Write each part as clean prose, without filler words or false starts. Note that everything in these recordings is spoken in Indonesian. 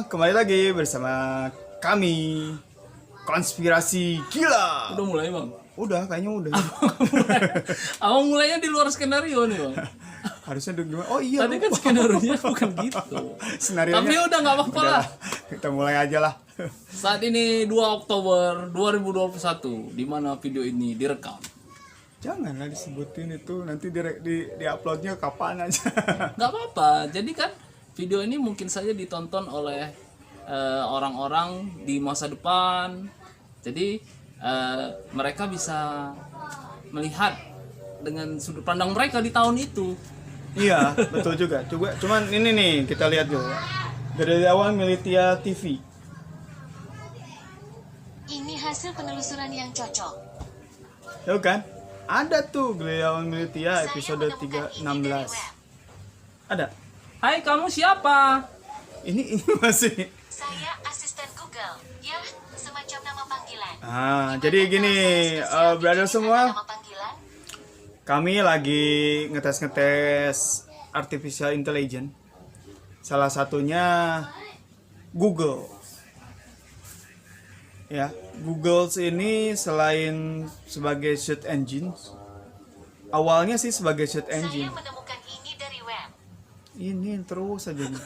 kembali lagi bersama kami Konspirasi Gila. Udah mulai bang? Udah, kayaknya udah. Abang mulainya di luar skenario nih bang. Harusnya gimana? Oh iya. Tadi kan skenario-nya bukan gitu. Senarionya. Tapi udah nggak apa-apa lah. Kita mulai aja lah. Saat ini 2 Oktober 2021, di mana video ini direkam. Janganlah disebutin itu, nanti di uploadnya kapan aja. Nggak apa-apa. Jadi kan video ini mungkin saja ditonton oleh orang-orang di masa depan. Jadi mereka bisa melihat dengan sudut pandang mereka di tahun itu. Iya, betul juga. Cuman ini nih kita lihat dulu. Dari awal Militia TV. Ini hasil penelusuran yang cocok. Tahu kan? Ada tuh Gerilyawan Militia episode 316. Ada. Hai, kamu siapa? Ini masih. Saya asisten Google. Ya, semacam nama panggilan. Jadi gini, brother semua, Nama panggilan? kami lagi ngetes artificial intelligence. Salah satunya Google. Ya, Google ini selain sebagai search engine, awalnya sih sebagai search Saya engine. menemukan ini dari web. Ini terus aja nih.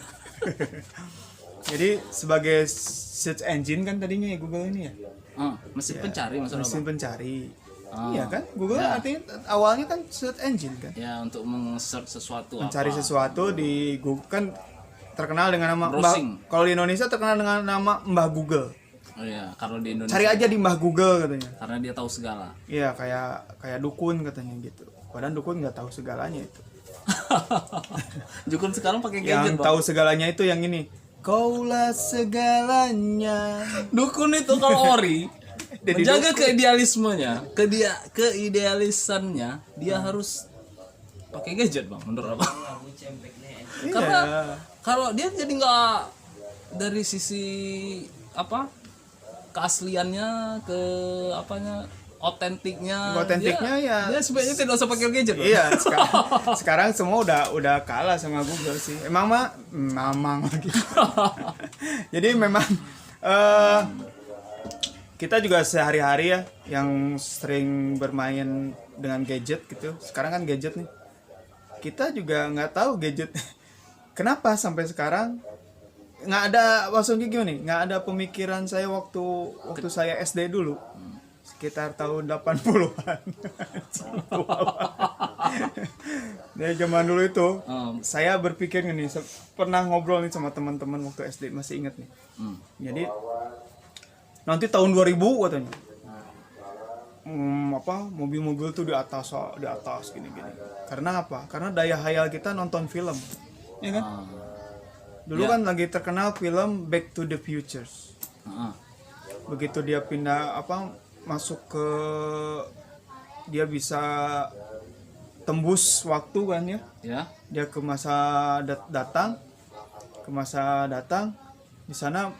Jadi sebagai search engine kan tadinya ya Google ini ya. Mesin pencari maksudnya Mesin apa? pencari. Oh. Iya kan? Google Ya. artinya awalnya kan search engine kan. Ya, untuk meng-search sesuatu Mencari apa. sesuatu di Google kan terkenal dengan nama Browsing. Mbah. Kalau di Indonesia terkenal dengan nama Mbah Google. Oh iya, kalau di Indonesia. Cari aja di Mbah Google katanya. Karena dia tahu segala. Iya, kayak dukun katanya gitu. Padahal dukun nggak tahu segalanya itu. Dukun sekarang pakai gadget, Yang Bang. tahu segalanya itu yang ini. Kaulah segalanya. Dukun itu kalau ori Jadi menjaga keidealismenya, keidealisannya, dia harus pakai gadget, Bang, menurut Abang. Iya. Karena kalau dia jadi nggak dari sisi apa? Keasliannya, ke apanya? Otentiknya Ya. dia sebenarnya tidak usah pakai gadget, Bang. Iya, sekarang semua udah kalah sama Google sih. Memang lagi. Jadi memang kita juga sehari-hari ya yang sering bermain dengan gadget gitu. Sekarang kan gadget nih. Kita juga nggak tahu gadget. Kenapa sampai sekarang nggak ada, maksudnya gini, nggak ada pemikiran saya waktu saya SD dulu. Sekitar tahun 80-an. Dari zaman dulu itu, saya berpikir nih, pernah ngobrol nih sama teman-teman waktu SD, masih ingat nih. Jadi nanti tahun 2000 katanya. Mobil-mobil tuh di atas gini-gini. Karena apa? Karena daya hayal kita nonton film. Ya kan? Dulu kan lagi terkenal film Back to the Future. Begitu dia pindah masuk ke, dia bisa tembus waktu kan ya. Ya. Dia ke masa datang. Di sana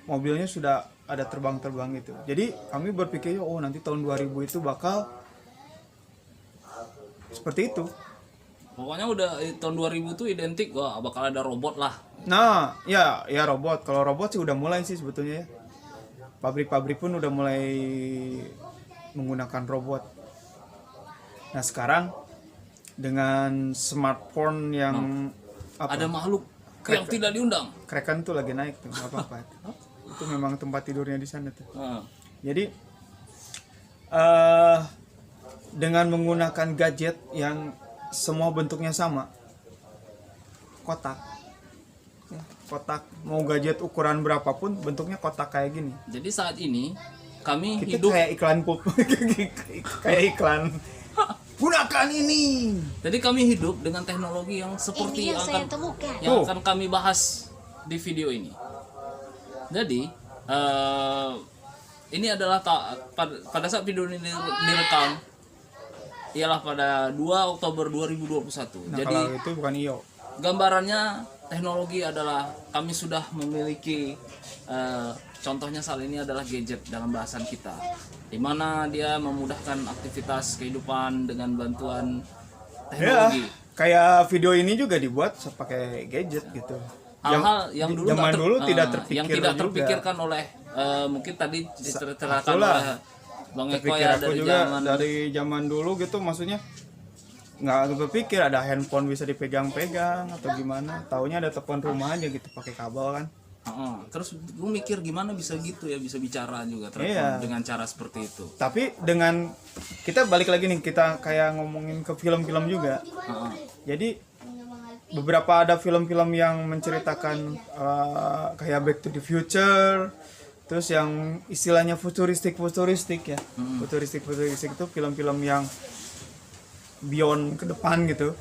mobilnya sudah ada terbang gitu. Jadi kami berpikir nanti tahun 2000 itu bakal seperti itu. Pokoknya udah tahun 2000 tuh identik bakal ada robot lah. Nah, ya robot. Kalau robot sih udah mulai sih sebetulnya ya. Pabrik-pabrik pun udah mulai menggunakan robot. Nah, sekarang dengan smartphone yang Ada makhluk yang tidak diundang. Kraken tuh lagi naik tuh, nggak apa-apa. Itu memang tempat tidurnya di sana tuh. Jadi dengan menggunakan gadget yang semua bentuknya sama, kotak, mau gadget ukuran berapapun bentuknya kotak kayak gini. Jadi saat ini kami Kita hidup. kayak iklan pulp, kayak iklan. Gunakan ini. Jadi kami hidup dengan teknologi yang seperti Ini yang saya temukan. yang akan kami bahas di video ini. Jadi ini adalah pada saat video ini direkam ialah pada 2 Oktober 2021. Nah, Jadi kalau itu bukan IO. gambarannya teknologi adalah kami sudah memiliki contohnya saat ini adalah gadget dalam bahasan kita, di mana dia memudahkan aktivitas kehidupan dengan bantuan Ya, teknologi. kayak video ini juga dibuat pakai gadget gitu. hal-hal yang dulu zaman nggak dulu tidak yang terpikir tidak juga. terpikirkan oleh mungkin tadi diceritakan Akulah. oleh Bang Eko Terpikir ya aku dari juga zaman dari zaman dulu gitu, maksudnya nggak berpikir ada handphone bisa dipegang-pegang atau gimana, taunya ada telepon rumah aja gitu pakai kabel kan. Terus lu mikir gimana bisa gitu ya, bisa bicara juga telepon Iya. dengan cara seperti itu. Tapi dengan kita balik lagi nih, kita kayak ngomongin ke film-film juga. Jadi beberapa ada film-film yang menceritakan kayak Back to the Future, terus yang istilahnya futuristik ya. Futuristik itu film-film yang beyond ke depan gitu.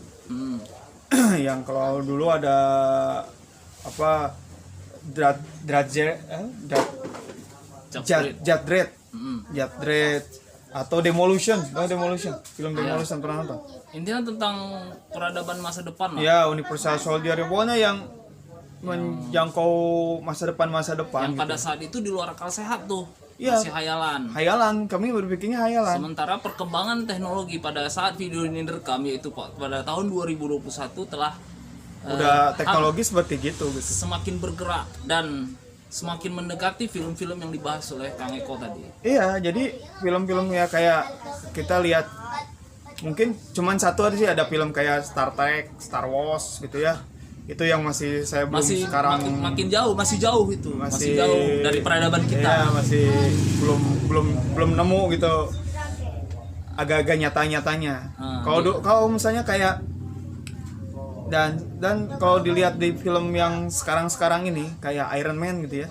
Yang kalau dulu ada apa Judge Dredd atau Demolition, film Demolition pernah nonton? Intinya tentang peradaban masa depan lah. Ya, Universal Soldier, pokoknya yang menjangkau masa depan Yang pada saat itu di luar akal sehat tuh. Iya. Masih hayalan. Hayalan, kami berpikirnya hayalan. Sementara perkembangan teknologi pada saat video ini direkam, yaitu pada tahun 2021 telah Udah teknologi seperti gitu. semakin bergerak dan semakin mendekati film-film yang dibahas oleh Kang Eko tadi. Iya, jadi film-film ya kayak kita lihat, mungkin cuman satu aja sih, ada film kayak Star Trek, Star Wars gitu ya. Itu yang masih saya belum sekarang makin jauh, masih jauh itu. Masih jauh dari peradaban kita. Iya, masih belum nemu gitu. Agak-agak nyata-nyatanya. Kalau misalnya kayak dan kalau dilihat di film yang sekarang ini kayak Iron Man gitu ya.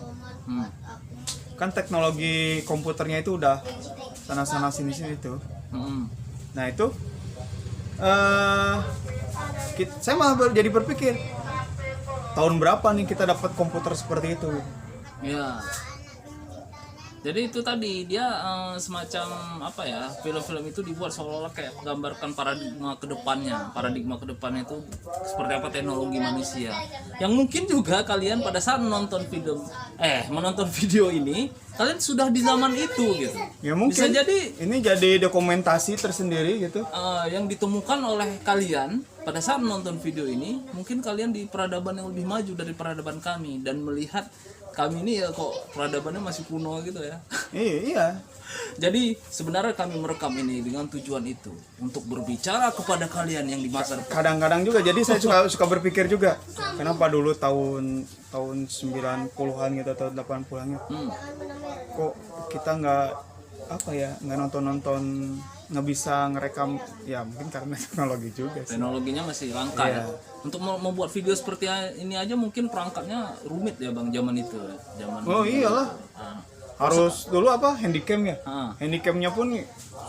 Kan teknologi komputernya itu udah sana-sana sini-sini tuh. Nah, itu saya malah jadi berpikir, tahun berapa nih kita dapat komputer seperti itu? Ya. Jadi itu tadi dia semacam apa ya, film-film itu dibuat seolah-olah kayak menggambarkan paradigma kedepannya itu seperti apa teknologi manusia. Yang mungkin juga kalian pada saat menonton video ini, kalian sudah di zaman itu gitu. Ya mungkin. Bisa jadi ini jadi dokumentasi tersendiri gitu. yang ditemukan oleh kalian pada saat menonton video ini, mungkin kalian di peradaban yang lebih maju dari peradaban kami dan melihat kami ini ya kok peradabannya masih kuno gitu ya. Iya. Jadi sebenarnya kami merekam ini dengan tujuan itu, untuk berbicara kepada kalian yang di masa depan. Kadang-kadang juga jadi saya suka berpikir juga, kenapa dulu tahun 90-an gitu atau 80-an gitu. Kok kita nggak nonton nggak bisa ngerekam, ya mungkin karena teknologi juga sih. Teknologinya masih langka ya. Untuk membuat video seperti ini aja mungkin perangkatnya rumit ya Bang, zaman itu. Iyalah. Harus dulu handycam ya. Handycamnya pun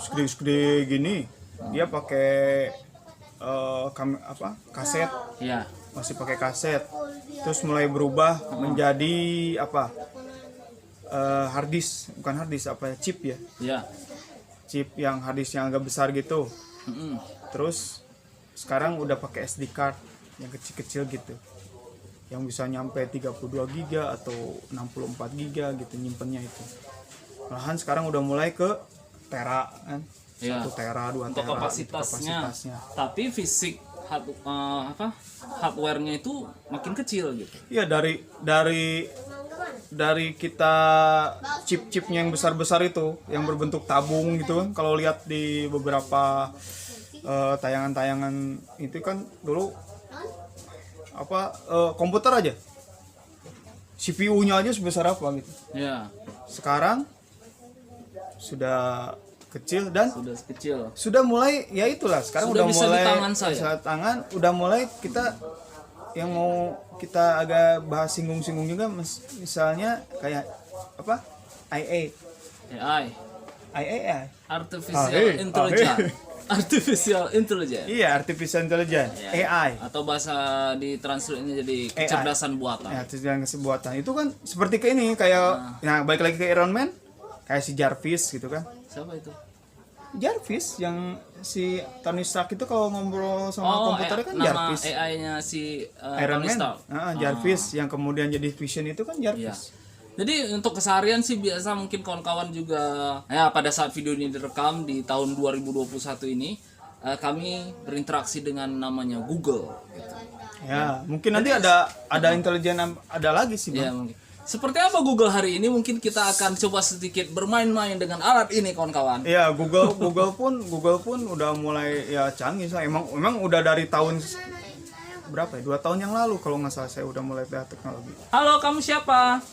segede gini. Dia pakai kaset. Iya. Masih pakai kaset. Terus mulai berubah menjadi hard disk, bukan hard disk, chip ya. Iya. Chip yang hard disk yang agak besar gitu. Terus sekarang udah pakai SD card yang kecil-kecil gitu, yang bisa nyampe 32 GB atau 64 GB gitu nyimpennya itu. Malahan sekarang udah mulai ke tera kan, 1 tera, 2 untuk tera kapasitasnya. Tapi fisik hardware-nya itu makin kecil gitu. Iya, dari kita chip-chipnya yang besar-besar itu, yang berbentuk tabung gitu kan, kalau lihat di beberapa tayangan-tayangan itu kan dulu komputer aja CPU-nya aja sebesar apa gitu. Ya. Sekarang sudah kecil dan Sudah kecil. sudah mulai, ya itulah sekarang Sudah udah bisa mulai di tangan saya. bisa tangan, udah mulai kita yang mau kita agak bahas singgung-singgung juga, misalnya kayak AI. Artificial Intelligence. Iya, artificial intelligence, AI. Atau bahasa di translate-nya jadi kecerdasan buatan. Ya, kecerdasan buatan. Itu kan seperti kayak balik lagi ke Iron Man, kayak si Jarvis gitu kan. Siapa itu? Jarvis yang si Tony Stark itu kalau ngobrol sama komputernya kan Jarvis. Nama AI-nya si Iron Tony Man. Stark. Jarvis yang kemudian jadi Vision itu kan Jarvis. Jadi untuk keseharian sih biasa mungkin kawan-kawan juga ya pada saat video ini direkam di tahun 2021 ini kami berinteraksi dengan namanya Google gitu. Ya, mungkin nanti ada intelijen ada lagi sih, Ya, Bang. mungkin. Seperti apa Google hari ini? Mungkin kita akan coba sedikit bermain-main dengan alat ini, kawan-kawan. Iya, Google pun udah mulai ya canggih. Emang udah dari tahun berapa ya? 2 tahun yang lalu kalau nggak salah saya udah mulai lihat teknologi. Halo, kamu siapa?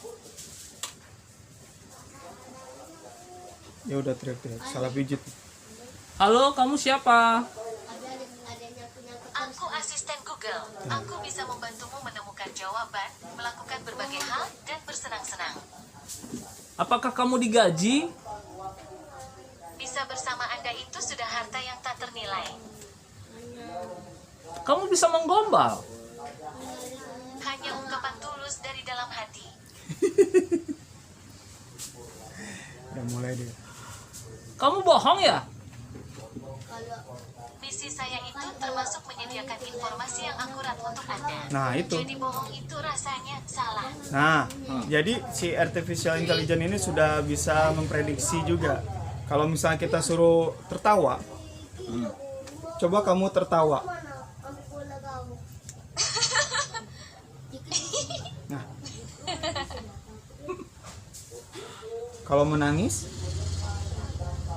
Ya udah teriak-teriak, salah pijit. Halo, kamu siapa? Aku asisten Google. Aku bisa membantumu menemukan jawaban, melakukan berbagai hal, dan bersenang-senang. Apakah kamu digaji? Bisa bersama Anda itu sudah harta yang tak ternilai. Kamu bisa menggombal? Hanya ungkapan tulus dari dalam hati. Udah mulai dia. Kamu bohong ya? Misi saya itu termasuk menyediakan informasi yang akurat untuk Anda. Nah, itu. Jadi bohong itu rasanya salah. Nah, jadi si artificial intelligence ini sudah bisa memprediksi juga. Kalau misalnya kita suruh tertawa, coba kamu tertawa. Nah, kalau menangis,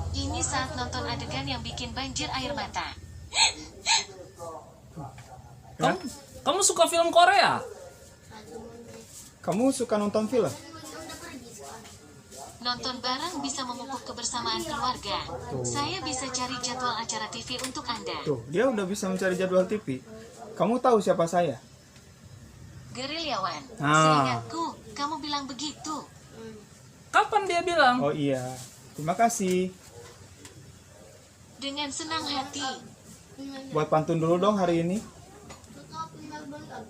Ini saat nonton adegan yang bikin banjir air mata. ya, Kamu suka film Korea? kamu suka nonton film. Nonton bareng bisa memupuk kebersamaan keluarga. Saya bisa cari jadwal acara TV untuk Anda. Tuh, dia udah bisa mencari jadwal TV. Kamu tahu siapa saya? Gerilyawan, Ah. seingatku, kamu bilang begitu. Kapan dia bilang? Oh iya, terima kasih. Dengan senang hati, Buat pantun dulu dong hari ini.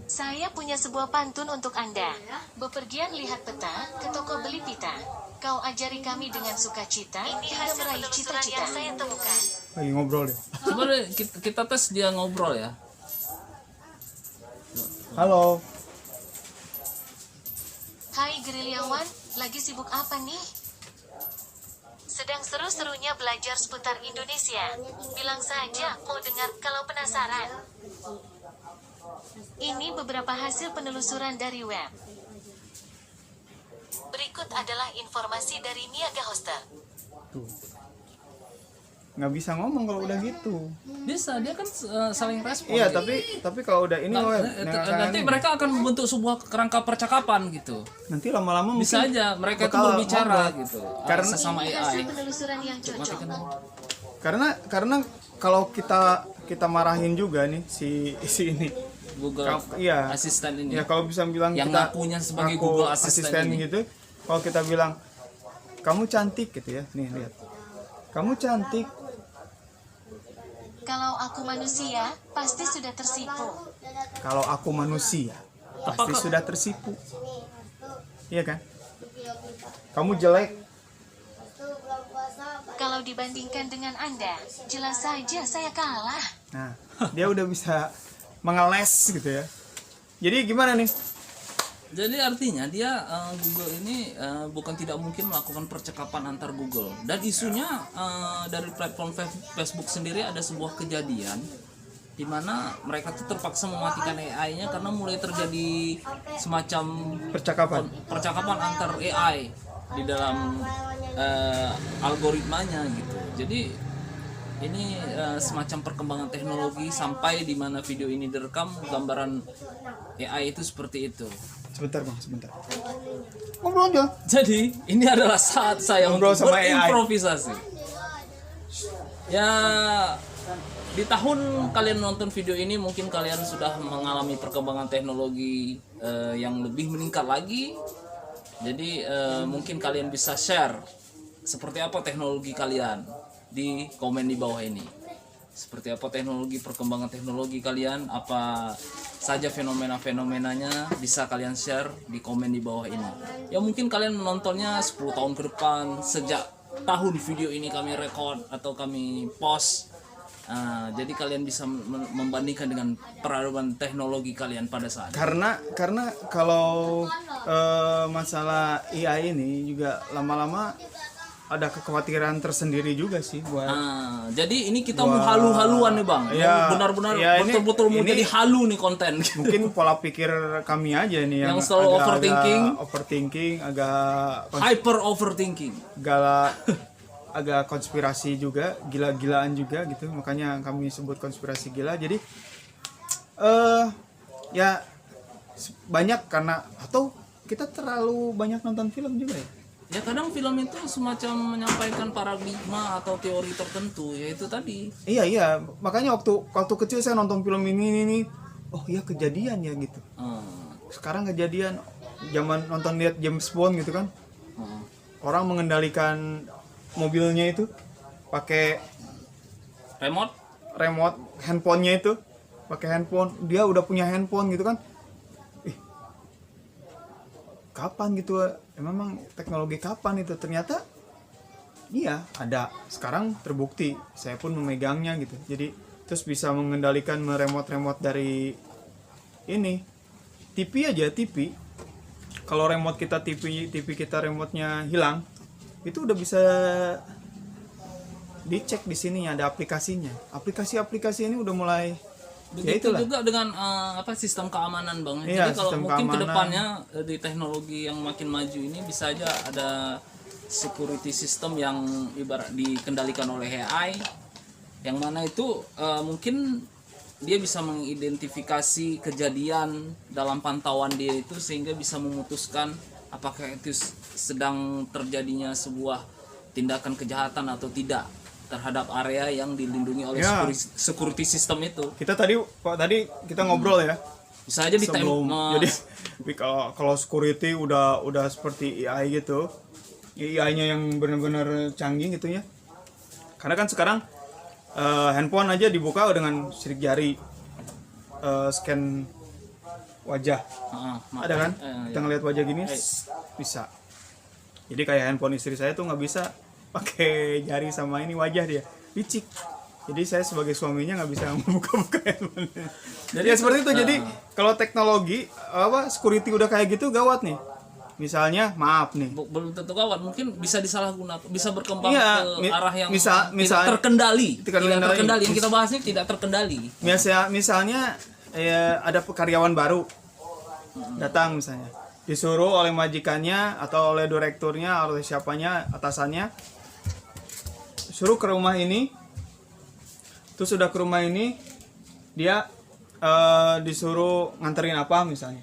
saya punya sebuah pantun untuk Anda. Bepergian lihat peta, ke toko beli pita. Kau ajari kami dengan sukacita, ini hasil meraih cita-cita yang saya temukan. Lagi ngobrol deh. Coba deh kita tes dia ngobrol ya. Halo. Hai gerilyawan, lagi sibuk apa nih? Sedang seru-serunya belajar seputar Indonesia. Bilang saja mau dengar kalau penasaran. Ini beberapa hasil penelusuran dari web. Berikut adalah informasi dari Niaga Hoster. Tuh. Nggak bisa ngomong kalau udah gitu. Bisa, dia kan saling respon. Iya, gitu. tapi kalau udah ini web, Nanti mereka akan membentuk sebuah kerangka percakapan gitu. nanti lama-lama Bisa mungkin aja mereka itu bakal berbicara ngobrol. gitu. Karena- Sesama Ini AI. hasil penelusuran yang cocok. karena kalau kita marahin juga nih si ini. Google Iya. Asisten ini. Ya kalau bisa bilang Yang kita ngakunya sebagai ngaku Google Assistant ini. gitu, kalau kita bilang kamu cantik gitu ya. Nih lihat. Kamu cantik. Kalau aku manusia, pasti sudah tersipu. Kalau aku manusia, pasti Apakah- sudah tersipu. Iya kan? Kamu jelek. Kalau dibandingkan dengan Anda, jelas saja saya kalah. Nah, dia udah bisa mengeles gitu ya. Jadi gimana nih? Jadi artinya dia Google ini bukan tidak mungkin melakukan percakapan antar Google. Dan isunya dari platform Facebook sendiri ada sebuah kejadian di mana mereka tuh terpaksa mematikan AI-nya karena mulai terjadi semacam percakapan antar AI di dalam algoritmanya gitu. Jadi ini semacam perkembangan teknologi sampai di mana video ini direkam gambaran AI itu seperti itu. Sebentar bang, sebentar. Ngobrol aja. Jadi ini adalah saat saya Ngobrol untuk sama AI. berimprovisasi. Ya di tahun kalian nonton video ini mungkin kalian sudah mengalami perkembangan teknologi yang lebih meningkat lagi. Jadi mungkin kalian bisa share seperti apa teknologi kalian di komen di bawah ini. Seperti apa teknologi, perkembangan teknologi kalian, apa saja fenomena-fenomenanya bisa kalian share di komen di bawah ini. Ya mungkin kalian menontonnya 10 tahun ke depan sejak tahun video ini kami record atau kami post. Jadi kalian bisa membandingkan dengan peradaban teknologi kalian pada saat itu. Karena kalau masalah AI ini juga lama-lama ada kekhawatiran tersendiri juga sih buat Nah, jadi ini kita mau halu-haluan nih bang, Ya, benar-benar ya ini- betul-betul mau ini- jadi halu nih konten. mungkin pola pikir kami aja nih Yang selalu overthinking, agak Hyper overthinking. agak konspirasi juga, gila-gilaan juga gitu, makanya kami sebut konspirasi gila. Jadi ya banyak karena atau kita terlalu banyak nonton film juga ya. Ya kadang film itu semacam menyampaikan paradigma atau teori tertentu, yaitu tadi. Iya, makanya waktu kecil saya nonton film ini, oh iya kejadian ya gitu. Sekarang kejadian, zaman nonton lihat James Bond gitu kan, orang mengendalikan mobilnya itu pakai Remote. handphonenya itu, pakai handphone, dia udah punya handphone gitu kan. Kapan gitu, memang teknologi kapan itu, ternyata iya ada, sekarang terbukti, saya pun memegangnya gitu. Jadi terus bisa mengendalikan remote dari ini TV aja. TV kalau remote kita TV kita remote-nya hilang, itu udah bisa dicek di sini ada aplikasinya. Aplikasi ini udah mulai Begitu itulah. juga dengan sistem keamanan bang. Iya, Jadi kalau sistem mungkin keamanan. kedepannya di teknologi yang makin maju ini bisa aja ada security system yang ibarat dikendalikan oleh AI, yang mana itu mungkin dia bisa mengidentifikasi kejadian dalam pantauan dia itu sehingga bisa memutuskan apakah itu sedang terjadinya sebuah tindakan kejahatan atau tidak terhadap area yang dilindungi oleh Ya. security system itu. Kita tadi kita ngobrol ya. Bisa aja Sebelum, jadi kalau security udah seperti AI gitu, AI-nya yang benar-benar canggih gitu ya. Karena kan sekarang handphone aja dibuka dengan sidik jari, scan wajah, ada kan? Kita ngeliat wajah gini bisa. Jadi kayak handphone istri saya tuh nggak bisa pakai jari sama ini wajah, dia licik. Jadi saya sebagai suaminya nggak bisa membuka-buka handphone. Jadi ya seperti itu. Jadi kalau teknologi security udah kayak gitu gawat nih. Misalnya maaf nih. Belum tentu gawat, mungkin bisa disalahgunakan, bisa berkembang Iya, ke arah yang misal- tidak terkendali. tidak Tidak terkendali. terkendali. Yang kita bahas ini tidak terkendali. Misalnya ada karyawan baru datang misalnya, disuruh oleh majikannya atau oleh direkturnya atau siapanya, atasannya, suruh ke rumah ini. Terus sudah ke rumah ini, dia disuruh nganterin apa misalnya.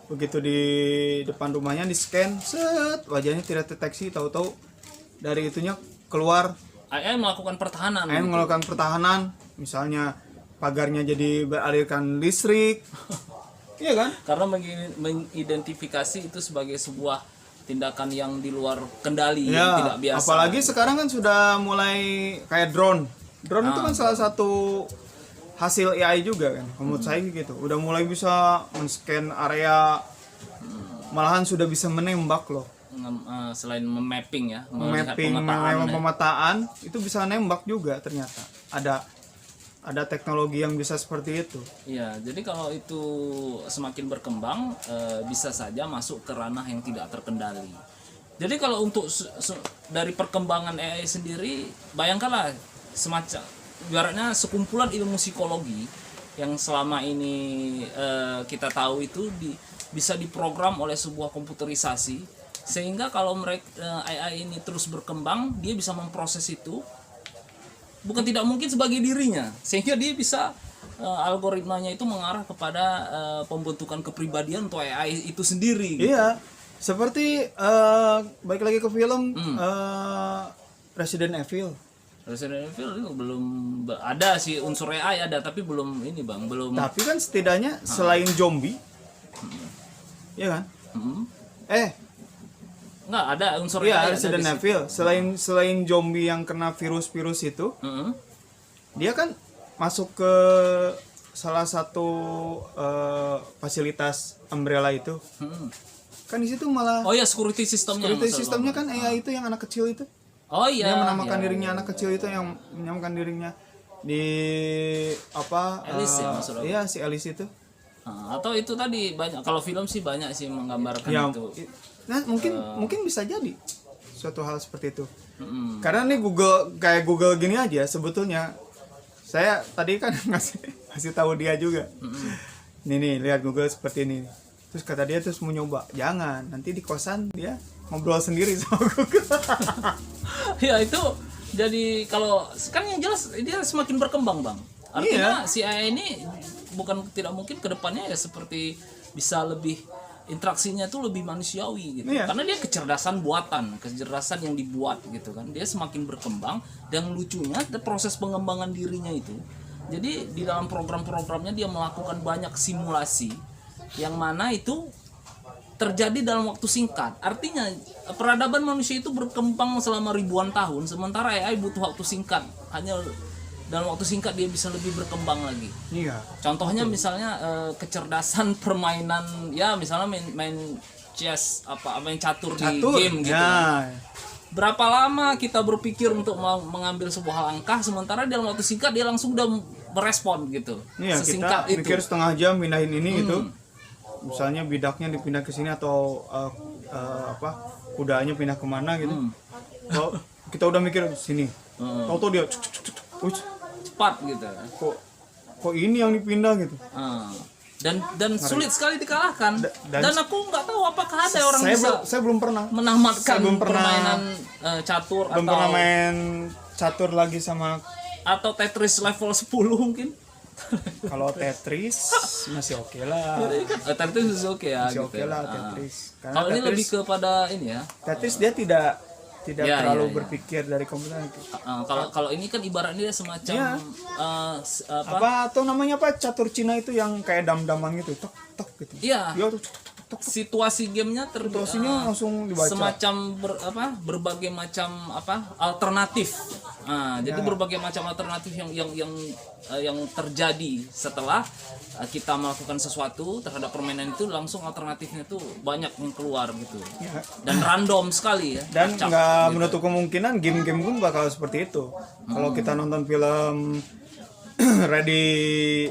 Begitu di depan rumahnya di scan, set, wajahnya tidak deteksi, tahu-tahu dari itunya keluar AI melakukan pertahanan. AI melakukan pertahanan, misalnya pagarnya jadi beralirkan listrik. Iya kan? Karena mengidentifikasi itu sebagai sebuah tindakan yang di luar kendali, yang Ya, tidak biasa. apalagi sekarang kan sudah mulai kayak drone. Drone itu kan salah satu hasil AI juga kan, menurut saya gitu. Udah mulai bisa men-scan area, malahan sudah bisa menembak loh. Selain memapping ya, melihat Mapping, pemetaan, pemetaan itu bisa nembak juga ternyata. Ada teknologi yang bisa seperti itu. Iya, jadi kalau itu semakin berkembang, bisa saja masuk ke ranah yang tidak terkendali. Jadi kalau untuk dari perkembangan AI sendiri, bayangkanlah semacam, ibaratnya sekumpulan ilmu psikologi yang selama ini kita tahu itu bisa diprogram oleh sebuah komputerisasi, sehingga kalau mereka AI ini terus berkembang, dia bisa memproses itu bukan tidak mungkin sebagai dirinya, sehingga dia bisa algoritmanya itu mengarah kepada pembentukan kepribadian untuk AI itu sendiri gitu. Iya, seperti balik lagi ke film Resident Evil. Resident Evil itu belum ada sih unsur AI ada, tapi belum ini bang, belum. Tapi kan setidaknya selain zombie, ya kan? Nggak ada unsur Iya, AI ada Resident di situ. Evil. Selain zombie yang kena virus-virus itu, dia kan masuk ke salah satu fasilitas Umbrella itu. Kan di situ malah Oh ya, security sistemnya. security maksud sistemnya Bang. kan AI itu yang anak kecil itu. Oh iya. Dia menamakan iya. dirinya anak kecil itu, yang menamakan dirinya di apa? Alice ya, maksud aku. Iya, si Alice itu. Atau itu tadi banyak, kalau film sih banyak sih menggambarkan Ya, itu. nah mungkin bisa jadi suatu hal seperti itu. Mm-mm. Karena nih Google gini aja sebetulnya. Saya tadi kan ngasih tahu dia juga. Nih lihat Google seperti ini. Terus kata dia terus mau nyoba. Jangan, nanti di kosan dia ngobrol sendiri sama Google. Ya itu jadi kalau sekarang yang jelas dia semakin berkembang, Bang. Artinya si AI ini bukan tidak mungkin kedepannya ya seperti bisa lebih interaksinya tuh lebih manusiawi gitu. Iya. Karena dia kecerdasan buatan, kecerdasan yang dibuat gitu kan. Dia semakin berkembang dan lucunya proses pengembangan dirinya itu. Jadi di dalam program-programnya dia melakukan banyak simulasi yang mana itu terjadi dalam waktu singkat. Artinya peradaban manusia itu berkembang selama ribuan tahun, sementara AI butuh waktu singkat. Hanya dalam waktu singkat dia bisa lebih berkembang lagi. Iya. Contohnya misalnya kecerdasan permainan, ya misalnya main chess main catur di game gitu. Ya. Berapa lama kita berpikir untuk mengambil sebuah langkah, sementara dalam waktu singkat dia langsung udah merespon gitu. Iya, Sesingkat kita itu. mikir setengah jam pindahin ini gitu. Misalnya bidaknya dipindah ke sini atau kudanya pindah kemana gitu. Kalau kita udah mikir sini, tahu dia Cepat gitu. kok ini yang dipindah gitu. Dan sulit sekali dikalahkan. Dan aku nggak tahu apakah ada orang Saya belum pernah. menamatkan Saya belum pernah permainan catur belum pernah main catur lagi sama. atau Tetris level 10 mungkin. Kalau Tetris masih oke lah. Tetris masih oke ya. Masih gitu oke ya. lah Tetris. Karena Kalau ini Tetris, lebih kepada ini ya. Tetris dia tidak Ya, terlalu ya. berpikir dari komputer itu. Kalau ini kan ibaratnya dia semacam Ya. Apa tuh namanya apa catur Cina itu yang kayak dam-daman gitu, tok tok gitu. Iya. Iya tuh tok, tok. Situasi gamenya Situasinya langsung dibaca. semacam berbagai macam alternatif. Jadi berbagai macam alternatif yang terjadi setelah kita melakukan sesuatu terhadap permainan itu, langsung alternatifnya tuh banyak yang keluar gitu. Ya. Dan random sekali ya. Dan acak, nggak gitu. menutup kemungkinan game-game pun bakal seperti itu. Kalau kita nonton film Ready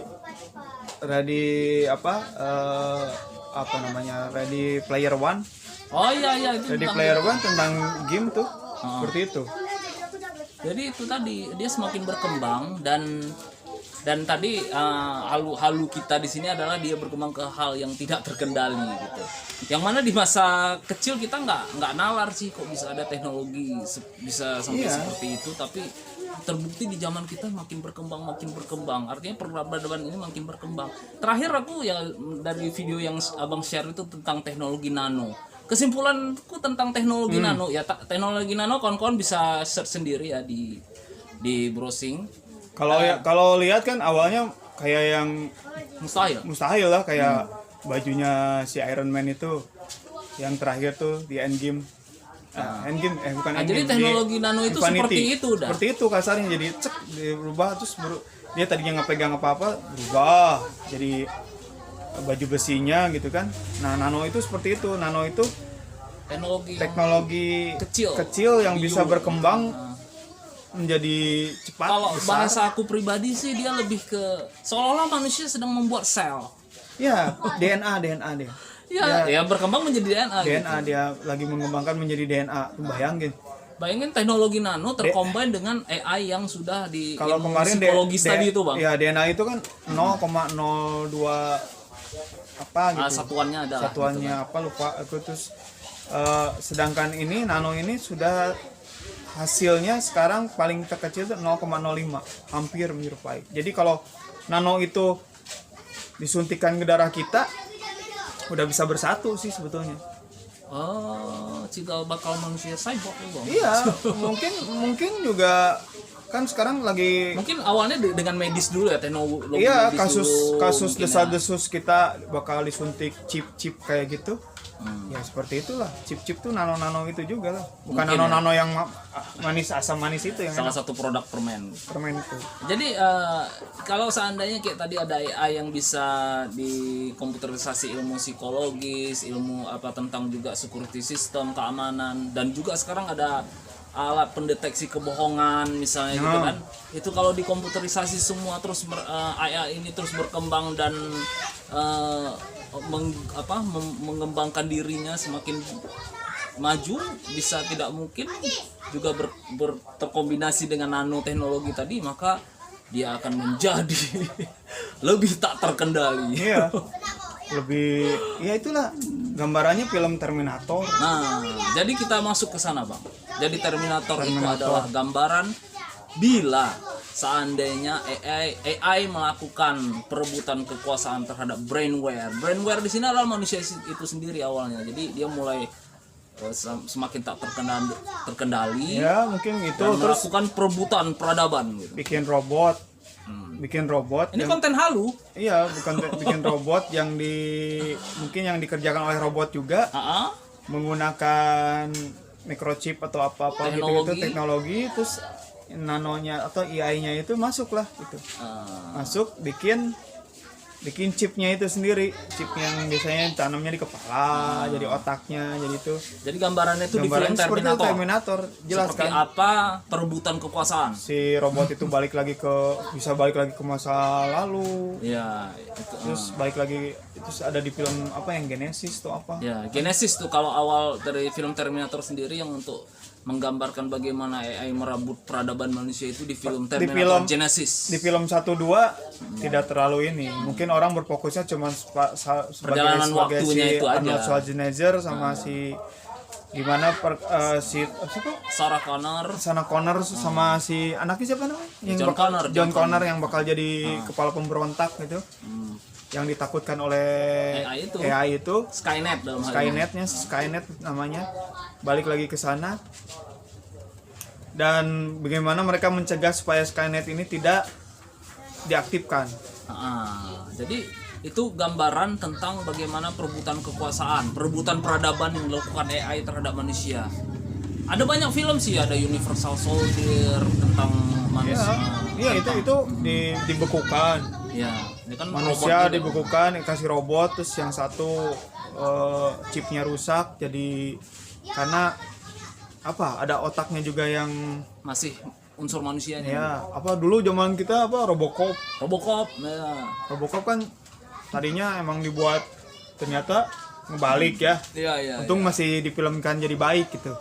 Player One. Oh iya itu Ready tentang Player One tentang game tuh seperti itu. Jadi itu tadi dia semakin berkembang dan tadi halu kita di sini adalah dia berkembang ke hal yang tidak terkendali gitu. Yang mana di masa kecil kita nggak nalar sih kok bisa ada teknologi bisa sampai seperti itu, tapi terbukti di zaman kita makin berkembang. Artinya peradaban ini makin berkembang. Terakhir aku ya dari video yang Abang share itu tentang teknologi nano. Kesimpulanku tentang teknologi nano ya, teknologi nano kawan-kawan bisa search sendiri ya di browsing. Kalau lihat kan awalnya kayak yang mustahil lah, kayak bajunya si Iron Man itu yang terakhir tuh di Endgame. Endgame bukan Endgame. Jadi teknologi nano itu Infinity. seperti itu dah. Seperti itu kasarnya, jadi cek berubah terus dia tadinya nggak pegang apa-apa berubah jadi baju besinya gitu kan. Nah, nano itu seperti itu. Nano itu teknologi kecil yang bisa berkembang menjadi cepat. Kalau besar. bahasa aku pribadi sih dia lebih ke seolah-olah manusia sedang membuat sel. Ya, DNA dia. Ya berkembang menjadi DNA. DNA dia lagi mengembangkan menjadi DNA. Bayangin teknologi nano tercombine dengan AI yang sudah di kalau ilmu kemarin psikologis tadi itu, Bang. Ya, DNA itu kan 0,02 apa gitu. Satuannya ada. Satuannya gitu kan. apa lupa aku, terus sedangkan ini nano ini sudah hasilnya sekarang paling terkecil itu 0,05, hampir menyerupai. Jadi kalau nano itu disuntikkan ke darah kita udah bisa bersatu sih sebetulnya. Cikal bakal manusia cyborg tuh, Bang. Iya, mungkin juga kan sekarang lagi mungkin awalnya dengan medis dulu ya, teknologi iya, medis kasus dulu, desas-desus kita bakal disuntik chip kayak gitu. Ya seperti itulah, chip tuh nano itu juga lah, bukan Mungkin nano yang manis, asam manis itu yang salah satu produk permen itu. Jadi kalau seandainya kayak tadi ada AI yang bisa dikomputerisasi ilmu psikologis, ilmu tentang juga security system, keamanan, dan juga sekarang ada alat pendeteksi kebohongan misalnya gitu kan. Itu kalau dikomputerisasi semua terus AI ini terus berkembang dan mengembangkan dirinya semakin maju bisa tidak mungkin juga terkombinasi dengan nanoteknologi tadi, maka dia akan menjadi lebih tak terkendali. Iya. Lebih ya itulah gambarannya film Terminator. Nah, jadi kita masuk ke sana, Bang. Jadi Terminator itu adalah gambaran bila seandainya AI melakukan perebutan kekuasaan terhadap brainware. Brainware di sini adalah manusia itu sendiri awalnya. Jadi dia mulai semakin tak terkendali. Ya, mungkin itu dan terus melakukan perebutan peradaban gitu. bikin robot. Ini konten halu. Iya, bukan bikin robot yang mungkin yang dikerjakan oleh robot juga menggunakan microchip atau apa-apa gitu teknologi, terus nanonya atau AI-nya itu masuklah gitu. Masuk bikin chipnya itu sendiri, chip yang biasanya tanamnya di kepala, jadi otaknya, jadi itu. Jadi gambarannya itu di film Terminator, jelas seperti kan? apa perebutan kekuasaan. Si robot itu bisa balik lagi ke masa lalu. Ya, Terus balik lagi, terus ada di film apa yang Genesis tuh apa? Ya, Genesis tuh kalau awal dari film Terminator sendiri yang untuk menggambarkan bagaimana AI merabut peradaban manusia itu di film Terminator Genesis. Di film 1-2 tidak terlalu ini. Mungkin orang berfokusnya cuma perjalanan waktunya itu aja. Arnold Schwarzenegger sama si gimana siapa? Sarah Connor sama si anaknya siapa namanya? John Connor yang bakal jadi kepala pemberontak gitu. Yang ditakutkan oleh AI itu Skynet namanya, balik lagi ke sana, dan bagaimana mereka mencegah supaya Skynet ini tidak diaktifkan. Jadi itu gambaran tentang bagaimana perebutan kekuasaan, perebutan peradaban yang dilakukan AI terhadap manusia. Ada banyak film sih, ada Universal Soldier tentang manusia. Iya, itu dibekukan. Ya, ini kan manusia dibekukan, dikasih robot, terus yang satu chipnya rusak, jadi karena apa? Ada otaknya juga yang masih unsur manusianya. Ya, apa dulu zaman kita apa Robocop. Ya. Robocop kan tadinya emang dibuat ternyata ngebalik ya. Iya. Untung masih difilmkan jadi baik gitu.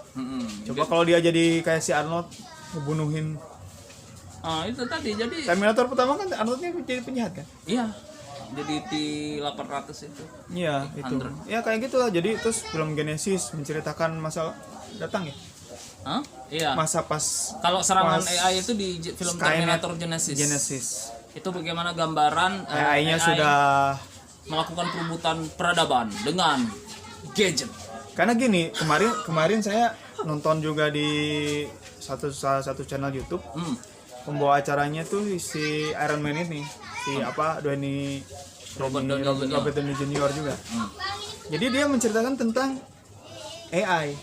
Coba kalau dia jadi kayak si Arnold ngebunuhin. Itu tadi jadi Terminator pertama kan Arnoldnya jadi penjahat kan? Iya. Jadi di 800 itu. Iya, itu. Ya kayak gitulah. Jadi terus film Genesis menceritakan masa datang ya. Iya. Masa pas kalau serangan AI itu di film Skynet, Terminator Genesis. Itu bagaimana gambaran AI-nya AI sudah melakukan perebutan peradaban dengan gadget. Karena gini, kemarin saya nonton juga di salah satu channel YouTube. Pembawa acaranya tuh si Iron Man ini, Robert Downey Jr. juga. Jadi dia menceritakan tentang AI.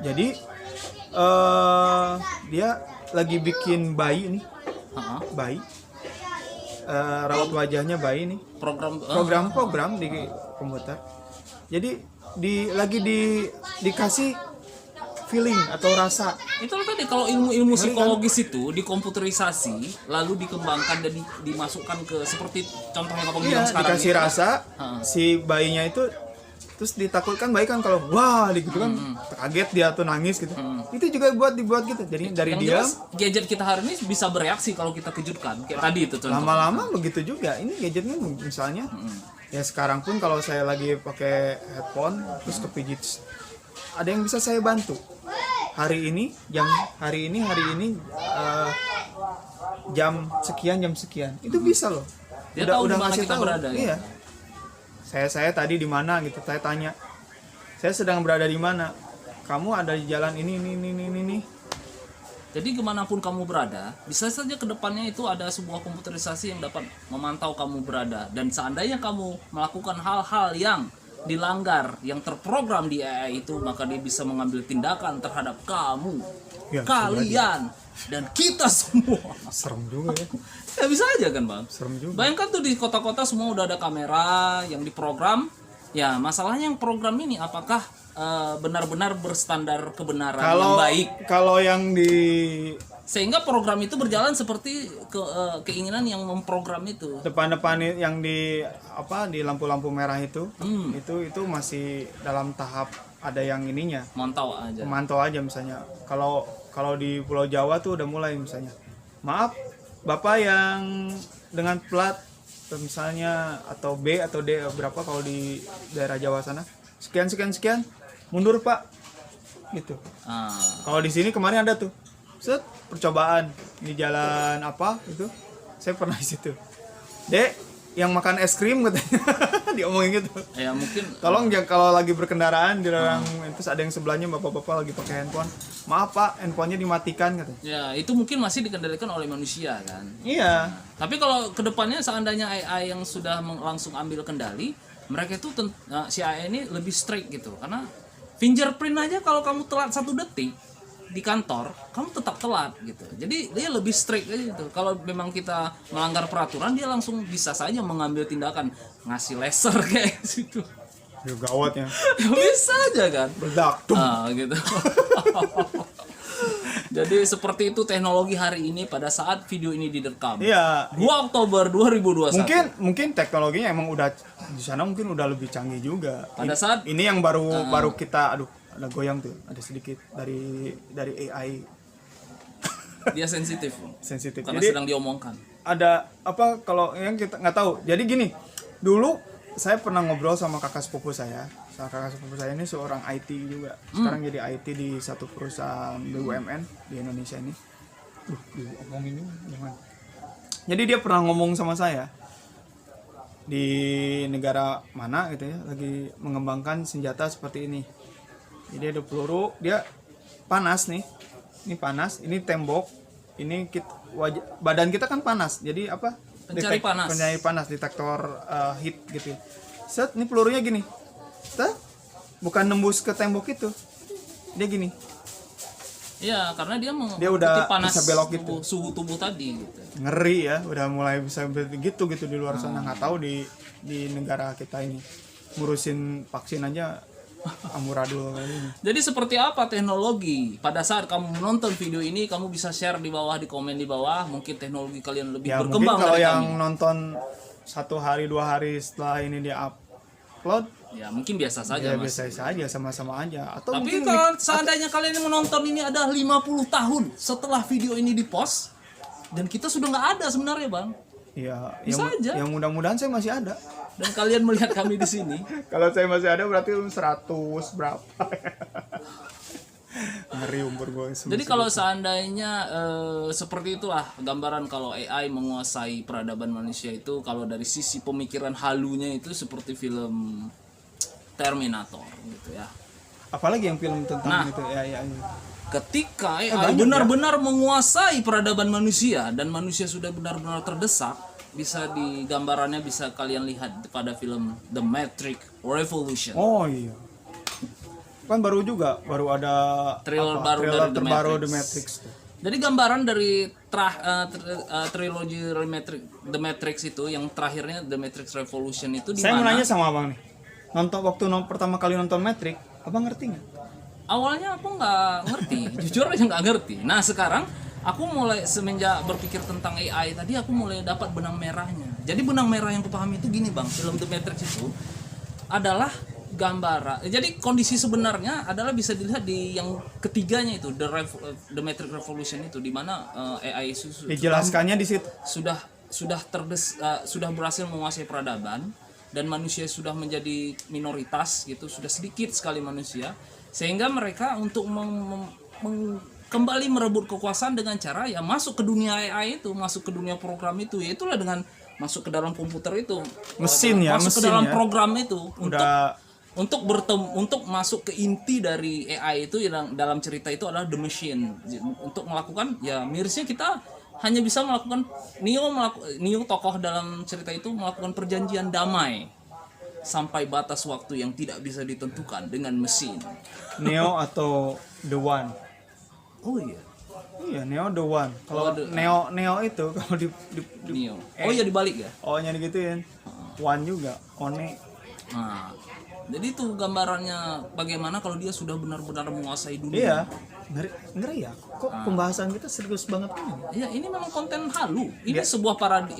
Jadi dia lagi bikin bayi nih, rawat wajahnya bayi nih. Program di komputer. Jadi dikasih feeling atau rasa. Itu tadi kalau ilmu psikologis itu dikomputerisasi lalu dikembangkan dan dimasukkan ke seperti contohnya kamu bilang sekarang. Dikasih rasa, si bayinya itu terus ditakutkan bayi kan kalau wah gitu kan kaget dia tuh nangis gitu. Itu juga dibuat gitu. Jadi dari dia gadget kita hari ini bisa bereaksi kalau kita kejutkan kayak tadi itu contoh. Lama-lama begitu juga. Ini gadgetnya misalnya ya sekarang pun kalau saya lagi pakai headphone terus kepijit, ada yang bisa saya bantu. Hari ini jam sekian itu bisa loh. Dia udah ngasih tahu. Iya. Saya tadi di mana gitu, saya tanya. Saya sedang berada di mana? Kamu ada di jalan ini. Jadi kemanapun kamu berada, bisa saja kedepannya itu ada sebuah komputerisasi yang dapat memantau kamu berada. Dan seandainya kamu melakukan hal-hal yang dilanggar, yang terprogram di AI itu, maka dia bisa mengambil tindakan terhadap kamu, kalian, dan kita semua. Serem juga ya. Ya bisa aja kan bang. Serem juga. Bayangkan tuh di kota-kota semua udah ada kamera yang diprogram. Ya masalahnya yang program ini apakah benar-benar berstandar kebenaran yang baik. Kalau yang sehingga program itu berjalan seperti keinginan yang memprogram itu. Depan yang di lampu-lampu merah itu masih dalam tahap ada yang ininya, Mantau aja. memantau aja misalnya. Kalau di Pulau Jawa tuh udah mulai misalnya, maaf Bapak yang dengan plat misalnya atau B atau D berapa kalau di daerah Jawa sana, sekian mundur Pak, gitu. Ah. Kalau di sini kemarin ada tuh, set percobaan di jalan apa itu, saya pernah di situ. Dek, yang makan es krim katanya, diomongin gitu. Ya mungkin Tolong jangan kalau lagi berkendaraan di orang terus ada yang sebelahnya bapak-bapak lagi pakai handphone, maaf Pak, handphonenya dimatikan katanya. ya itu mungkin masih dikendalikan oleh manusia kan. Iya, Tapi kalau kedepannya seandainya AI yang sudah langsung ambil kendali, mereka itu si AI ini lebih strict gitu. Karena fingerprint aja kalau kamu telat 1 detik di kantor, kamu tetap telat gitu. Jadi dia lebih strict aja gitu. Kalau memang kita melanggar peraturan, dia langsung bisa saja mengambil tindakan ngasih laser kayak gitu. ya gawatnya, Bisa aja kan. meledak tuh. Gitu. Jadi seperti itu teknologi hari ini pada saat video ini direkam. Iya, 2 Oktober 2021. mungkin teknologinya emang udah di sana mungkin udah lebih canggih juga. Pada saat Ini yang baru kita, aduh, ada goyang tuh, ada sedikit dari AI dia sensitif sensitif. karena Jadi sedang diomongkan. ada apa kalau yang kita nggak tahu. Jadi gini, dulu saya pernah ngobrol sama kakak sepupu saya. Kakak sepupu saya ini seorang IT juga. Sekarang jadi IT di satu perusahaan BUMN di Indonesia ini. Ngomongin ini jangan. Jadi dia pernah ngomong sama saya di negara mana gitu ya, lagi mengembangkan senjata seperti ini. Jadi ada peluru, dia panas nih. Ini panas, ini tembok, ini badan kita kan panas. Jadi apa? Pencari panas. Pencari panas, detektor heat gitu. Set, ini pelurunya gini. Set, bukan nembus ke tembok itu. Dia gini. Iya, karena dia Dia udah panas bisa belok gitu. suhu tubuh tadi gitu. Ngeri ya, udah mulai bisa begitu di luar sana. Nggak tahu di negara kita ini. Ngurusin vaksin aja amburadul kayak ini. Jadi seperti apa teknologi? Pada saat kamu menonton video ini, kamu bisa share di bawah, di komen di bawah. Mungkin teknologi kalian lebih Ya mungkin berkembang kalau dari yang kami. nonton 1 hari 2 hari setelah ini dia upload, Ya mungkin biasa saja ya mas. biasa saja, sama-sama aja. Atau Tapi mungkin kalau seandainya kalian yang menonton ini ada 50 tahun setelah video ini dipost, dan kita sudah nggak ada sebenarnya bang. ya Bisa aja. yang mudah-mudahan saya masih ada. Dan kalian melihat kami di sini. Kalau saya masih ada berarti 100 berapa. Ngeri umur gue. Jadi kalau seandainya seperti itulah gambaran kalau AI menguasai peradaban manusia itu, kalau dari sisi pemikiran halunya itu seperti film Terminator gitu ya. apalagi yang film tentang itu ya. Ketika AI banyak benar-benar menguasai peradaban manusia dan manusia sudah benar-benar terdesak, bisa di gambarannya bisa kalian lihat pada film The Matrix Revolution. Oh iya. Kan baru ada Trailer baru dari The terbaru Matrix. The Matrix tuh. Jadi gambaran dari trilogi The Matrix itu yang terakhirnya The Matrix Revolution itu di Saya mau mana? nanya sama abang nih. Pertama kali nonton Matrix, abang ngerti nggak? Awalnya aku nggak ngerti, jujur aja nggak ngerti. Nah sekarang aku mulai semenjak berpikir tentang AI tadi, aku mulai dapat benang merahnya. Jadi benang merah yang kupahami itu gini bang, film The Matrix itu adalah gambaran. Jadi kondisi sebenarnya adalah bisa dilihat di yang ketiganya itu The Matrix Revolution itu, di mana AI Dijelaskannya di situ. sudah berhasil menguasai peradaban dan manusia sudah menjadi minoritas gitu, sudah sedikit sekali manusia, sehingga mereka untuk kembali merebut kekuasaan dengan cara ya masuk ke dunia AI itu, masuk ke dunia program itu, ya itulah dengan masuk ke dalam komputer itu, masuk ke dalam program itu untuk masuk ke inti dari AI itu yang dalam cerita itu adalah the machine, untuk melakukan ya mirisnya kita hanya bisa melakukan Neo tokoh dalam cerita itu melakukan perjanjian damai sampai batas waktu yang tidak bisa ditentukan dengan mesin. Neo atau The One? Oh iya. Iya, Neo The One. Kalau Neo itu kalau di Neo. Oh iya dibalik ya. O-nya digituin. One juga, One. Nah, jadi itu gambarannya bagaimana kalau dia sudah benar-benar menguasai dunia. Iya. Ngeri ya. Kok pembahasan kita serius banget ini? Ya ini memang konten halu. Ini sebuah konten,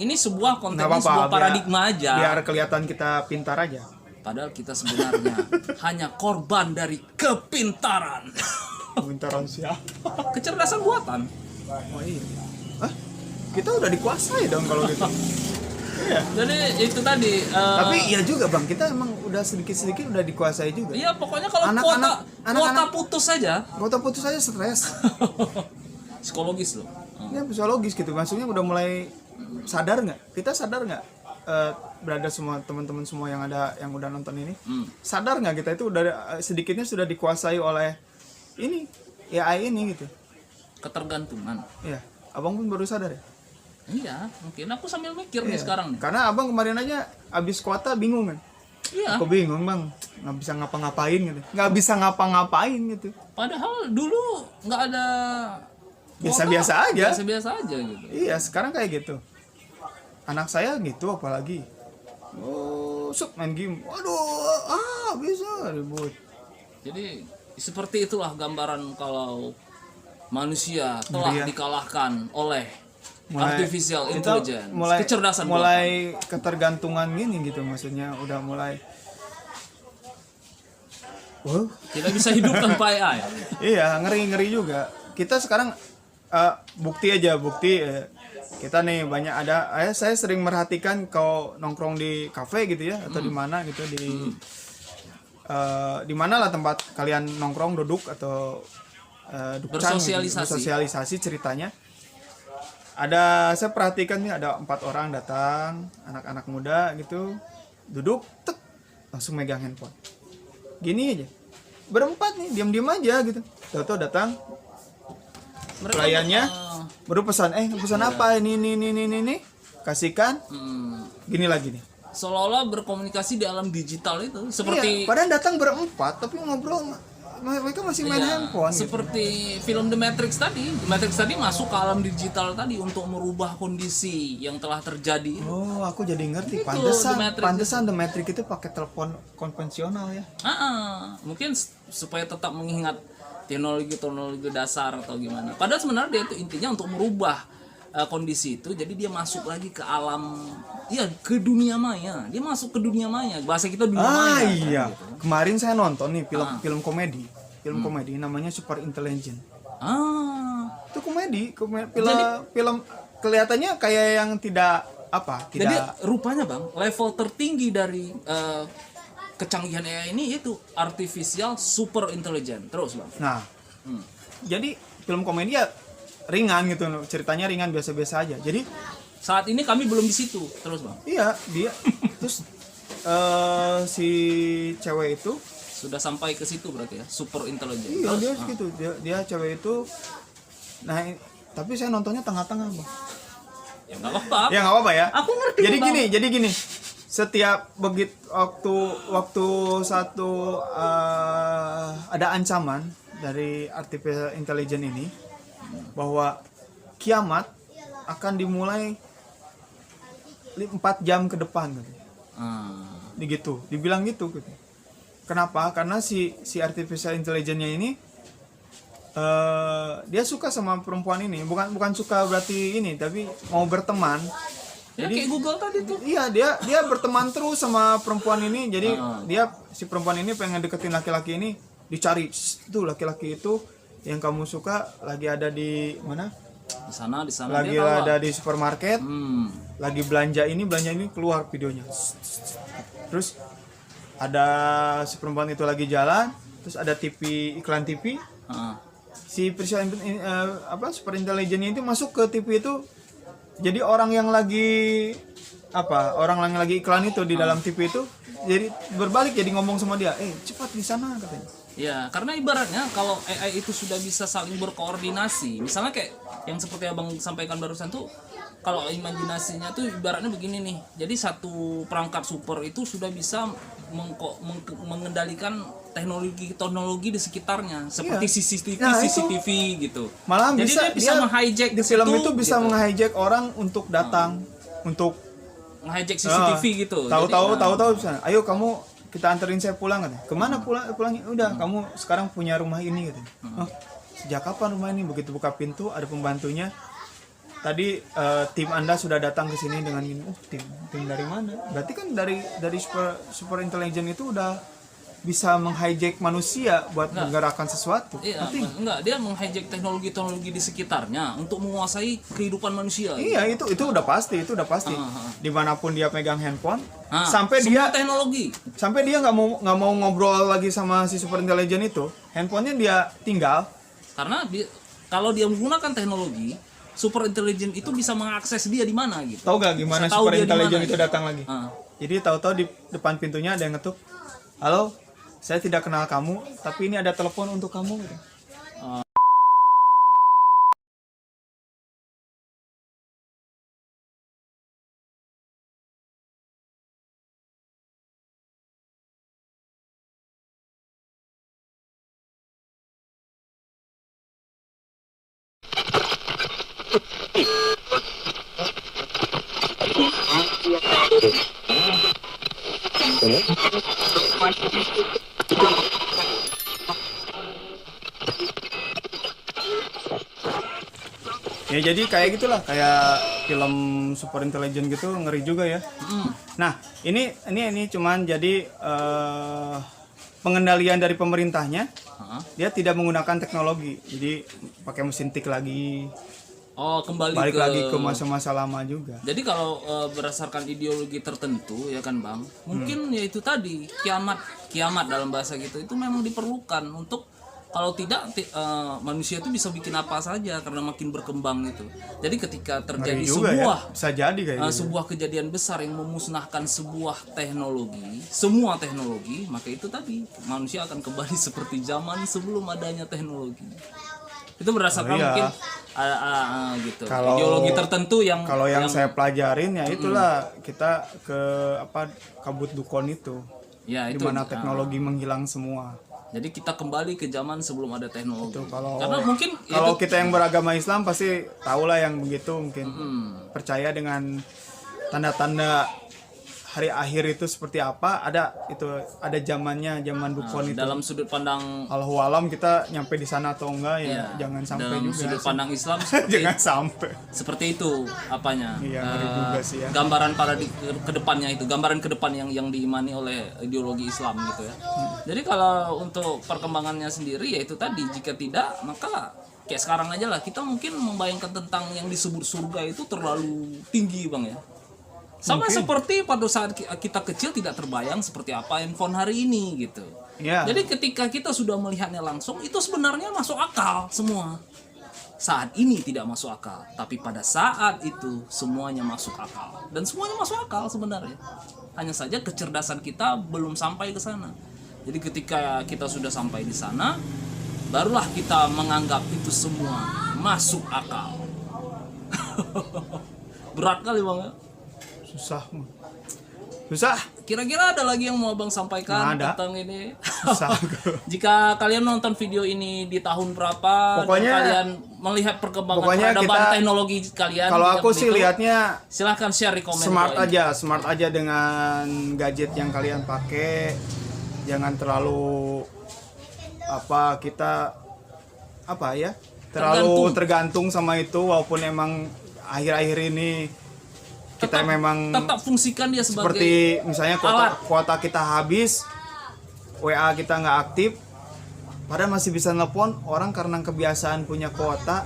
Nggak ini apa-apa, sebuah paradigma aja. Biar kelihatan kita pintar aja. Padahal kita sebenarnya hanya korban dari kepintaran. Pintaran siapa? Kecerdasan buatan. Oh iya. Hah? Kita udah dikuasai dong kalau gitu. Iya. Jadi itu tadi. Tapi iya juga bang, kita emang udah sedikit-sedikit udah dikuasai juga. Iya, pokoknya kalau Anak-anak- kuota anak-anak- putus saja. Kuota putus aja stres. Psikologis loh. Ya psikologis gitu, maksudnya udah mulai sadar nggak? Kita sadar nggak? Berada semua teman-teman semua yang ada yang udah nonton ini, sadar nggak kita itu udah sedikitnya sudah dikuasai oleh ini AI ini gitu. Ketergantungan. Iya, abang pun baru sadar ya. Iya, mungkin aku sambil mikir nih Iya. sekarang nih. Karena abang kemarin aja abis kuota bingung kan. Iya. Aku bingung bang, nggak bisa ngapa-ngapain gitu, nggak bisa ngapa-ngapain gitu. Padahal dulu nggak ada Biasa-biasa aja. Biasa-biasa aja gitu. Iya, sekarang kayak gitu. Anak saya gitu apalagi. Oh, main game. Waduh, bisa ribut. Jadi seperti itulah gambaran kalau manusia telah Iya. dikalahkan oleh Mulai- artificial kita intelligence, mulai kecerdasan mulai ketergantungan gini gitu, maksudnya udah mulai. buatan. Tidak bisa hidup tanpa AI. Iya, ngeri juga. Kita sekarang bukti kita nih banyak ada. Saya sering merhatikan kalau nongkrong di kafe gitu ya, atau di mana gitu di mana lah tempat kalian nongkrong, duduk atau dukcang gitu, bersosialisasi ceritanya. Saya perhatikan nih ada 4 orang datang, anak-anak muda gitu, duduk, tek, langsung megang handphone. Gini aja, berempat nih, diam-diam aja gitu. Tahu-tahu datang, pelayannya baru pesan, pesan apa ini, kasihkan, gini lagi nih. Seolah-olah berkomunikasi di alam digital itu seperti Iya, padahal datang berempat, tapi ngobrol, mereka masih main handphone. Gitu. Seperti film The Matrix tadi. The Matrix tadi masuk ke alam digital tadi untuk merubah kondisi yang telah terjadi. Oh, aku jadi ngerti. Itu, Pantesan The Matrix itu pakai telepon konvensional ya. Mungkin supaya tetap mengingat teknologi dasar atau gimana. Padahal sebenarnya dia itu intinya untuk merubah kondisi itu, jadi dia masuk lagi ke alam, ke dunia maya. Dia masuk ke dunia maya. Bahasa kita dunia maya. Iya. Gitu. Kemarin saya nonton nih film komedi. Film komedi namanya Super Intelligent. Itu komedi, film kelihatannya kayak yang tidak. Jadi rupanya Bang, level tertinggi dari kecanggihan AI ini itu artificial super intelligent. Terus Bang. Nah, jadi film komedi ya ringan gitu, ceritanya ringan biasa-biasa aja. Jadi saat ini kami belum di situ. Terus Bang. iya, dia terus si cewek itu sudah sampai ke situ berarti ya, super intelligent. iya, Terus, dia gitu. Dia cewek itu. Nah, tapi saya nontonnya tengah-tengah, Bang. Ya nggak apa-apa. Ya nggak apa-apa ya. Aku ngerti. Jadi gini. Setiap begitu waktu satu ada ancaman dari artificial intelligence ini bahwa kiamat akan dimulai 4 jam ke depan gitu. Gitu, dibilang gitu. Kenapa? Karena si artificial intelligence-nya ini dia suka sama perempuan ini, bukan suka berarti ini, tapi mau berteman. Jadi kayak Google tadi tuh. Iya, dia berteman terus sama perempuan ini. Jadi si perempuan ini pengen deketin laki-laki ini, dicari tuh laki-laki itu yang kamu suka lagi ada di mana? Di sana lagi dia ada di supermarket. Lagi belanja ini keluar videonya. Terus ada si perempuan itu lagi jalan, terus ada iklan TV. Si super intelligence itu masuk ke TV itu. Jadi orang yang lagi iklan itu di dalam TV itu jadi berbalik, jadi ngomong sama dia, cepat di sana katanya. Ya, karena ibaratnya kalau AI itu sudah bisa saling berkoordinasi, misalnya kayak yang seperti abang sampaikan barusan tuh, kalau imajinasinya tuh ibaratnya begini nih. Jadi satu perangkat super itu sudah bisa mengendalikan teknologi di sekitarnya, seperti CCTV gitu. Malah jadi dia bisa meng-hijack di film itu bisa meng-hijack orang untuk datang, untuk meng-hijack CCTV gitu. Tahu bisa. Ayo kamu, kita anterin saya pulang kan. Kemana pulangnya? Udah, kamu sekarang punya rumah ini gitu. Sejak kapan rumah ini? Begitu buka pintu ada pembantunya. tadi tim Anda sudah datang ke sini dengan ini. Tim dari mana? Berarti kan dari super intelligent itu udah bisa menghijack manusia buat menggerakkan sesuatu. Iya, enggak, dia menghijack teknologi-teknologi di sekitarnya untuk menguasai kehidupan manusia. Iya, itu udah pasti, Dimanapun dia pegang handphone, sampai semua dia teknologi. sampai dia nggak mau ngobrol lagi sama si super intelligent itu, handphonenya dia tinggal. Karena kalau dia menggunakan teknologi, super intelligent itu bisa mengakses dia di mana gitu. Tahu gak gimana Bisa tahu super dia di intelligent mana, itu gitu. datang lagi? Jadi tahu-tahu di depan pintunya ada yang ngetuk. Halo, saya tidak kenal kamu, tapi ini ada telepon untuk kamu. Gitu. Ya jadi kayak gitulah, kayak film super intelligent gitu, ngeri juga ya. Nah ini cuman jadi pengendalian dari pemerintahnya. Dia tidak menggunakan teknologi, jadi pakai mesin tik lagi. Oh, balik lagi ke masa-masa lama juga. Jadi kalau berdasarkan ideologi tertentu ya kan Bang, mungkin ya itu tadi kiamat dalam bahasa gitu itu memang diperlukan untuk kalau tidak manusia itu bisa bikin apa saja karena makin berkembang itu. Jadi ketika terjadi bisa jadi kayak sebuah kejadian besar yang memusnahkan sebuah teknologi, semua teknologi, maka itu tadi manusia akan kembali seperti zaman sebelum adanya teknologi. Itu berdasarkan mungkin gitu. Ideologi tertentu yang saya pelajarin ya itulah kita ke kabut dukon itu. Ya, itu dimana teknologi menghilang semua. Jadi kita kembali ke zaman sebelum ada teknologi. Karena mungkin kalau kita yang beragama Islam pasti tahulah yang begitu mungkin. Percaya dengan tanda-tanda hari akhir itu seperti apa, ada zamannya, zaman dukun itu. Dalam sudut pandang Allahu alam kita nyampe di sana atau enggak ya, jangan sampai dalam juga. Sudut pandang Islam seperti jangan sampai. Seperti itu apanya? Iya, juga sih ya. Gambaran ke depannya itu, gambaran ke depan yang diimani oleh ideologi Islam gitu ya. Jadi kalau untuk perkembangannya sendiri ya itu tadi, jika tidak maka kayak sekarang aja lah kita mungkin membayangkan tentang yang disebut surga itu terlalu tinggi Bang ya. Sama seperti pada saat kita kecil tidak terbayang seperti apa handphone hari ini gitu. Yeah. Jadi ketika kita sudah melihatnya langsung itu sebenarnya masuk akal semua. Saat ini tidak masuk akal, tapi pada saat itu semuanya masuk akal. Dan semuanya masuk akal sebenarnya. Hanya saja kecerdasan kita belum sampai ke sana. Jadi ketika kita sudah sampai di sana, barulah kita menganggap itu semua masuk akal. Berat kali Bang. Susah. Kira-kira ada lagi yang mau Abang sampaikan tentang ini? Jika kalian nonton video ini di tahun berapa, pokoknya, dan kalian melihat perkembangan peradaban teknologi kalian, kalau aku sih lihatnya silahkan share di komen. Smart aja dengan gadget yang kalian pakai. Jangan terlalu terlalu tergantung sama itu, walaupun emang akhir-akhir ini kita memang tetap fungsikan dia sebagai seperti misalnya kuota kita habis, WA kita nggak aktif, padahal masih bisa nelpon orang karena kebiasaan punya kuota,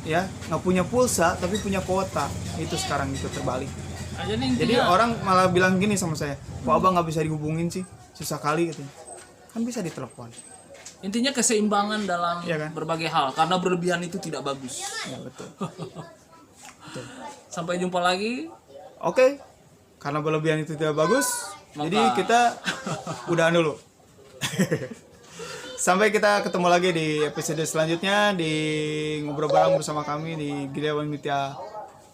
ya nggak punya pulsa tapi punya kuota. Itu sekarang itu terbalik. Jadi orang malah bilang gini sama saya, kok Abang nggak bisa dihubungin sih, susah kali gitu. Kan bisa ditelepon. Intinya keseimbangan dalam berbagai hal, karena berlebihan itu tidak bagus. Ya betul. Sampai jumpa lagi. Oke. Karena berlebihan itu tidak bagus. Jadi kita udahan dulu. Sampai kita ketemu lagi di episode selanjutnya di ngobrol bareng bersama kami di Gideon Mitya.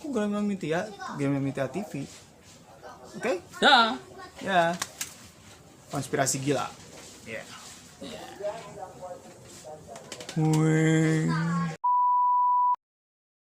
Gideon Mitya TV. Oke? Ya. Konspirasi gila. Ya. Yeah.